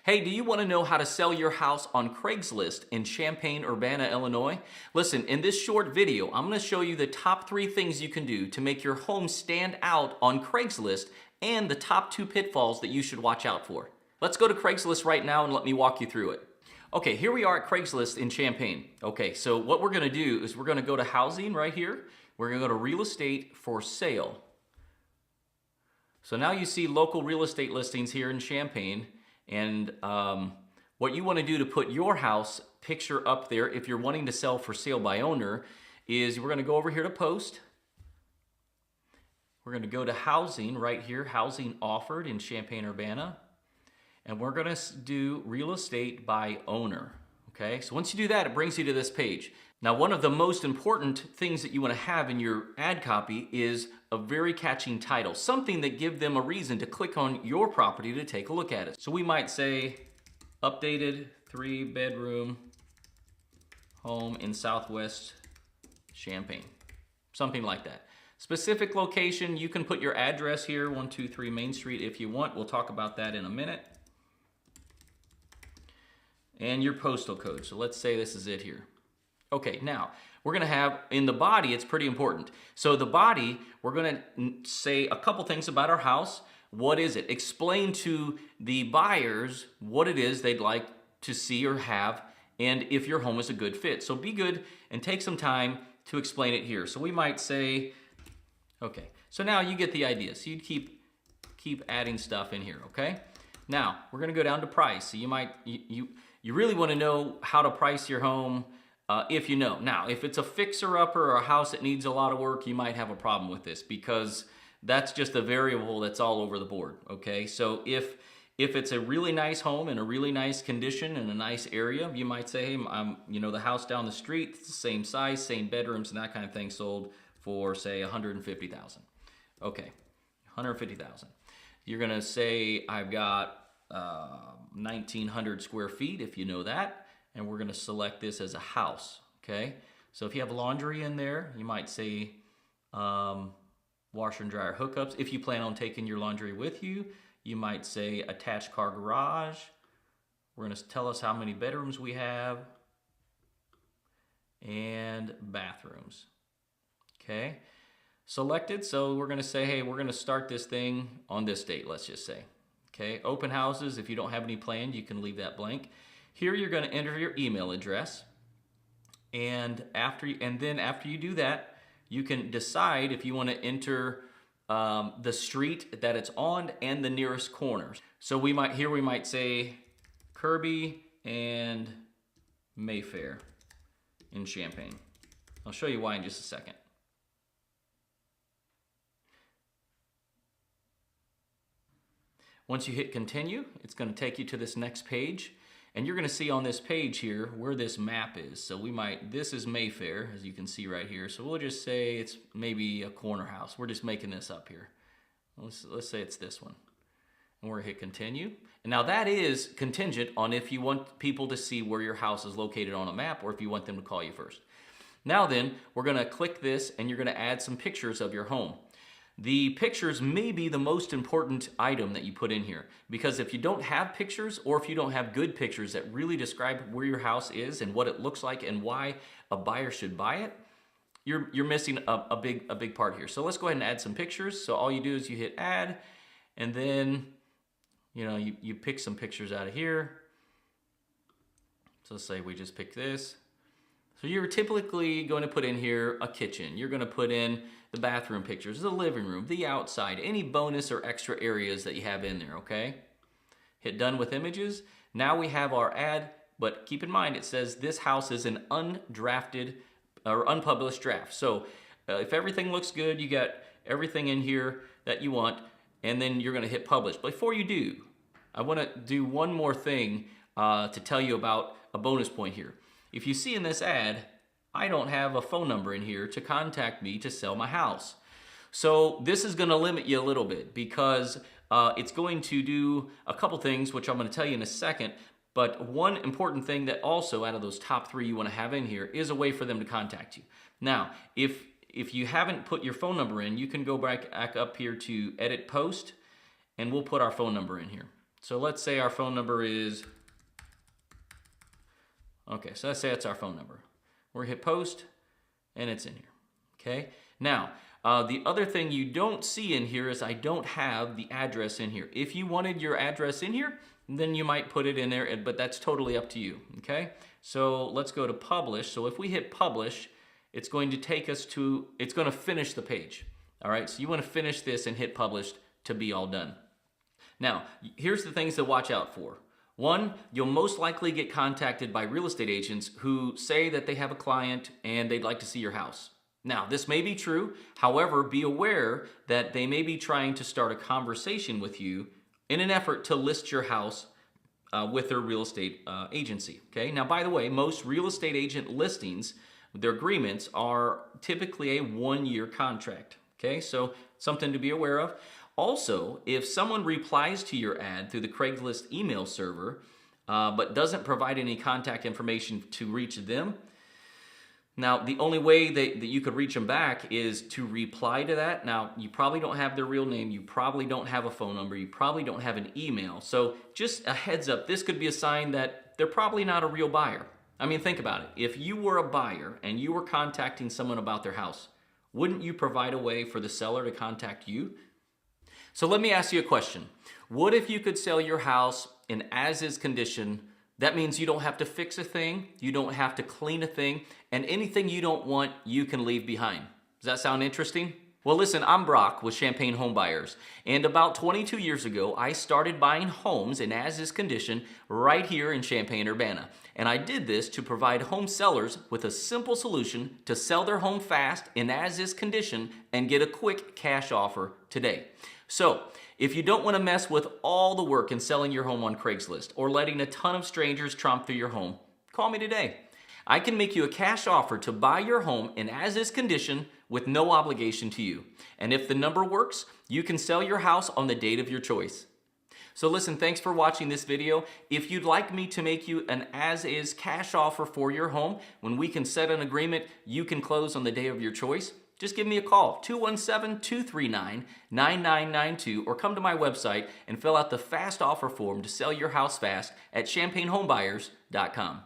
Hey, do you want to know how to sell your house on Craigslist in Champaign, Urbana, Illinois? Listen, in this short video, I'm going to show you the top 3 things you can do to make your home stand out on Craigslist and the top 2 pitfalls that you should watch out for. Let's go to Craigslist right now and let me walk you through it. Okay, here we are at Craigslist in Champaign. Okay, so what we're going to do is we're going to go to housing right here. We're going to go to real estate for sale. So now you see local real estate listings here in Champaign. And what you want to do to put your house picture up there if you're wanting to sell for sale by owner is we're going to go over here to post. We're going to go to housing right here, housing offered in Champaign Urbana. And we're going to do real estate by owner. Okay, so once you do that, it brings you to this page. Now, one of the most important things that you want to have in your ad copy is a very catching title, something that gives them a reason to click on your property to take a look at it. So we might say, updated 3-bedroom home in Southwest Champaign, something like that. Specific location, you can put your address here, 123 Main Street if you want. We'll talk about that in a minute. And your postal code. So let's say this is it here. Okay, now we're gonna have in the body, it's pretty important. So the body, we're gonna say a couple things about our house. What is it? Explain to the buyers what it is they'd like to see or have, and if your home is a good fit. So be good and take some time to explain it here. So we might say, okay, so now you get the idea. So you'd keep adding stuff in here, okay? Now, we're gonna go down to price. So you really wanna know how to price your home if you know. Now, if it's a fixer-upper or a house that needs a lot of work, you might have a problem with this because that's just a variable that's all over the board, okay? So if it's a really nice home in a really nice condition in a nice area, you might say, hey, the house down the street, it's the same size, same bedrooms and that kind of thing, sold for, say, $150,000. Okay, $150,000. You're gonna say, I've got 1,900 square feet, if you know that. And we're gonna select this as a house, okay? So if you have laundry in there, you might say washer and dryer hookups. If you plan on taking your laundry with you, you might say attached car garage. We're gonna tell us how many bedrooms we have and bathrooms, okay? Selected, so we're gonna say, hey, we're gonna start this thing on this date, let's just say. Okay, open houses, if you don't have any planned, you can leave that blank. Here you're going to enter your email address, and then after you do that, you can decide if you want to enter the street that it's on and the nearest corners. So we might say Kirby and Mayfair in Champaign. I'll show you why in just a second. Once you hit continue, it's going to take you to this next page. And you're going to see on this page here where this map is. So this is Mayfair, as you can see right here. So we'll just say it's maybe a corner house. We're just making this up here. Let's say it's this one. And we're going to hit continue. And now that is contingent on if you want people to see where your house is located on a map or if you want them to call you first. Now then, we're going to click this and you're going to add some pictures of your home. The pictures may be the most important item that you put in here because if you don't have pictures or if you don't have good pictures that really describe where your house is and what it looks like and why a buyer should buy it, you're missing a big part here. So let's go ahead and add some pictures. So all you do is you hit add and then you pick some pictures out of here. So let's say we just pick this. So you're typically going to put in here a kitchen. You're going to put in the bathroom pictures, the living room, the outside, any bonus or extra areas that you have in there, okay? Hit done with images. Now we have our ad, but keep in mind it says this house is an undrafted or unpublished draft. So if everything looks good, you got everything in here that you want, and then you're going to hit publish. Before you do, I want to do one more thing to tell you about a bonus point here. If you see in this ad, I don't have a phone number in here to contact me to sell my house. So this is going to limit you a little bit because it's going to do a couple things, which I'm going to tell you in a second. But one important thing that also out of those top 3 you want to have in here is a way for them to contact you. Now, if you haven't put your phone number in, you can go back up here to edit post and we'll put our phone number in here. So let's say our phone number is, okay, so let's say that's our phone number. We're hit post, and it's in here, okay? Now, the other thing you don't see in here is I don't have the address in here. If you wanted your address in here, then you might put it in there, but that's totally up to you, okay? So let's go to publish. So if we hit publish, it's going to take us to, it's going to finish the page, all right? So you want to finish this and hit publish to be all done. Now, here's the things to watch out for. One, you'll most likely get contacted by real estate agents who say that they have a client and they'd like to see your house. Now, this may be true. However, be aware that they may be trying to start a conversation with you in an effort to list your house with their real estate agency. Okay. Now, by the way, most real estate agent listings, their agreements are typically a 1-year contract. Okay, so something to be aware of. Also, if someone replies to your ad through the Craigslist email server, but doesn't provide any contact information to reach them, now the only way that you could reach them back is to reply to that. Now, you probably don't have their real name, you probably don't have a phone number, you probably don't have an email. So just a heads up, this could be a sign that they're probably not a real buyer. I mean, think about it. If you were a buyer and you were contacting someone about their house, wouldn't you provide a way for the seller to contact you? So let me ask you a question. What if you could sell your house in as-is condition? That means you don't have to fix a thing, you don't have to clean a thing, and anything you don't want, you can leave behind. Does that sound interesting? Well, listen, I'm Brock with Champaign Home Buyers, and about 22 years ago, I started buying homes in as-is condition right here in Champaign Urbana. And I did this to provide home sellers with a simple solution to sell their home fast in as-is condition and get a quick cash offer today. So, if you don't want to mess with all the work in selling your home on Craigslist or letting a ton of strangers tromp through your home, call me today. I can make you a cash offer to buy your home in as-is condition with no obligation to you. And if the number works, you can sell your house on the date of your choice. So listen, thanks for watching this video. If you'd like me to make you an as-is cash offer for your home, when we can set an agreement, you can close on the day of your choice, just give me a call, 217-239-9992, or come to my website and fill out the fast offer form to sell your house fast at ChampaignHomebuyers.com.